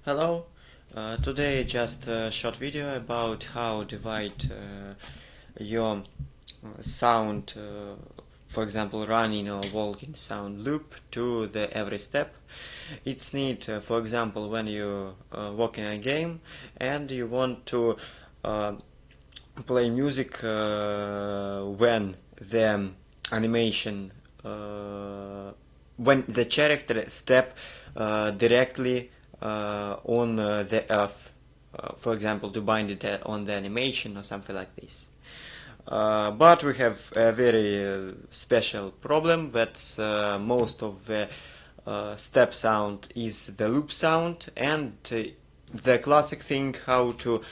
Hello, today just a short video about how divide your sound, for example running or walking sound loop to the every step. It's neat, for example, when you walk in a game and you want to uh, play music when the animation when the character step directly on the earth, for example, to bind it on the animation or something like this. But we have a very special problem that most of the step sound is the loop sound, and the classic thing how to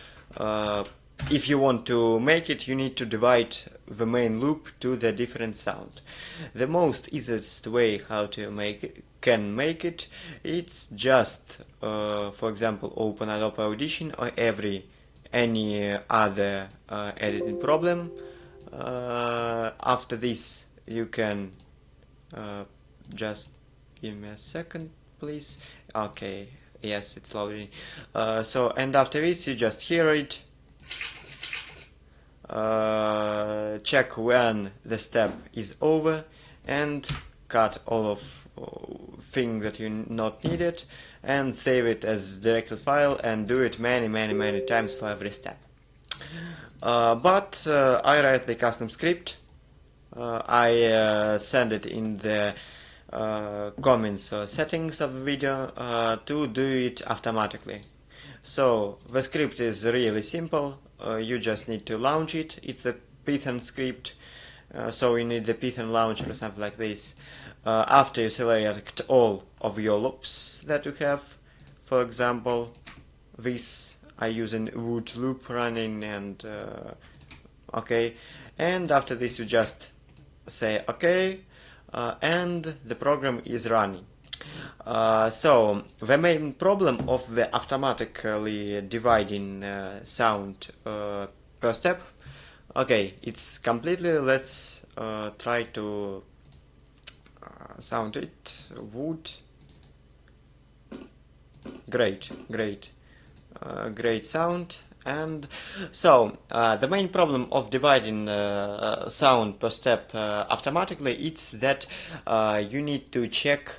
if you want to make it, you need to divide the main loop to the different sound. The most easiest way how to make it, it's just for example open Adobe Audition or any other editing program. After this you can just give me a second please. Okay, yes, it's loading. And after this you just hear it, check when the step is over and cut all of things that you not needed and save it as directed file and do it many times for every step. But I write the custom script. I send it in the comments or settings of the video to do it automatically. So the script is really simple. You just need to launch it. It's the Python script, so you need the Python launcher or something like this. After you select all of your loops that you have, for example, this I use a wood loop running, and okay, and after this you just say okay, and the program is running. So the main problem of the automatically dividing sound per step, okay, it's completely, let's try to sound it. Wood, great sound. And so the main problem of dividing sound per step automatically, it's that you need to check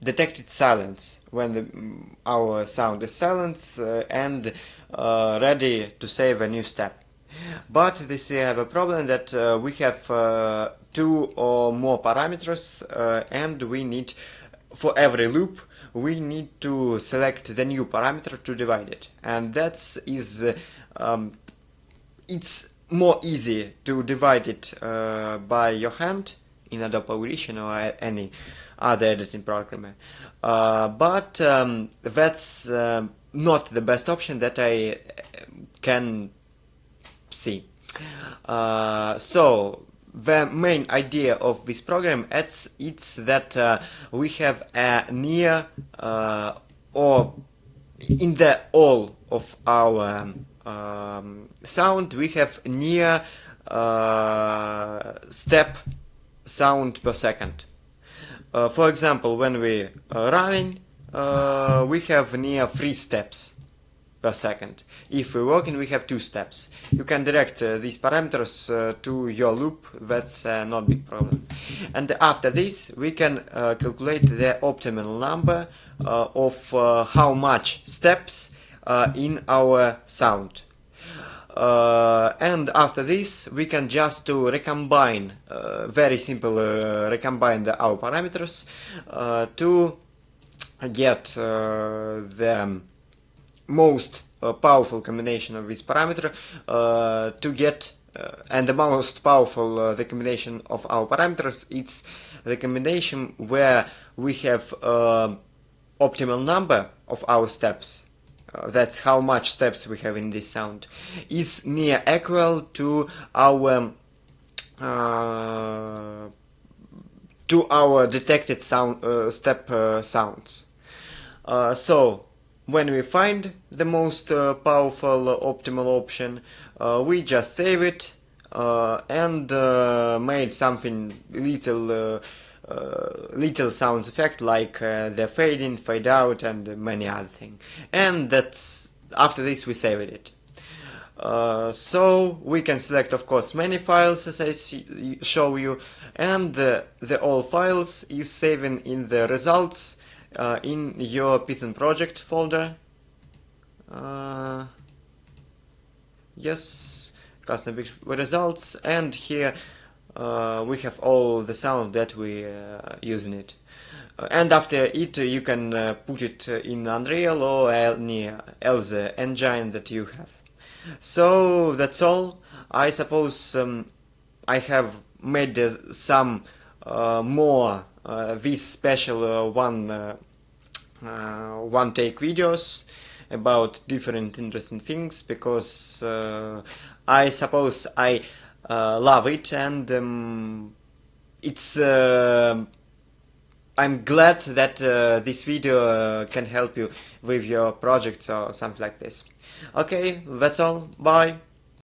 detected silence when our sound is silent and ready to save a new step. But this have a problem that we have two or more parameters, and we need, for every loop, we need to select the new parameter to divide it, and it's more easy to divide it by your hand in Adobe Audition or any other editing program. But that's not the best option that I can see. So the main idea of this program, it's that we have a near or in the all of our sound we have near step sound per second. For example, when we are running, we have near 3 steps per second. If we're walking, we have 2 steps. You can direct these parameters to your loop. That's not big problem. And after this, we can calculate the optimal number of how much steps in our sound. And after this, we can just to recombine, very simple, recombine our parameters to get the most powerful combination of this parameter to get and the most powerful the combination of our parameters, it's the combination where we have optimal number of our steps, that's how much steps we have in this sound, is near equal to our detected sound step sounds. So when we find the most powerful optimal option, we just save it and made something little little sounds effect like the fade in, fade out, and many other things. And that's after this we saved it. So we can select, of course, many files as I show you, and the all files is saving in the results in your Python project folder. Yes, custom results, and here we have all the sound that we use in it. And after it you can put it in Unreal or any else engine that you have. So that's all. I suppose I have made some more these special one take videos about different interesting things, because I suppose I love it, and it's I'm glad that this video can help you with your projects or something like this. Okay, that's all. Bye.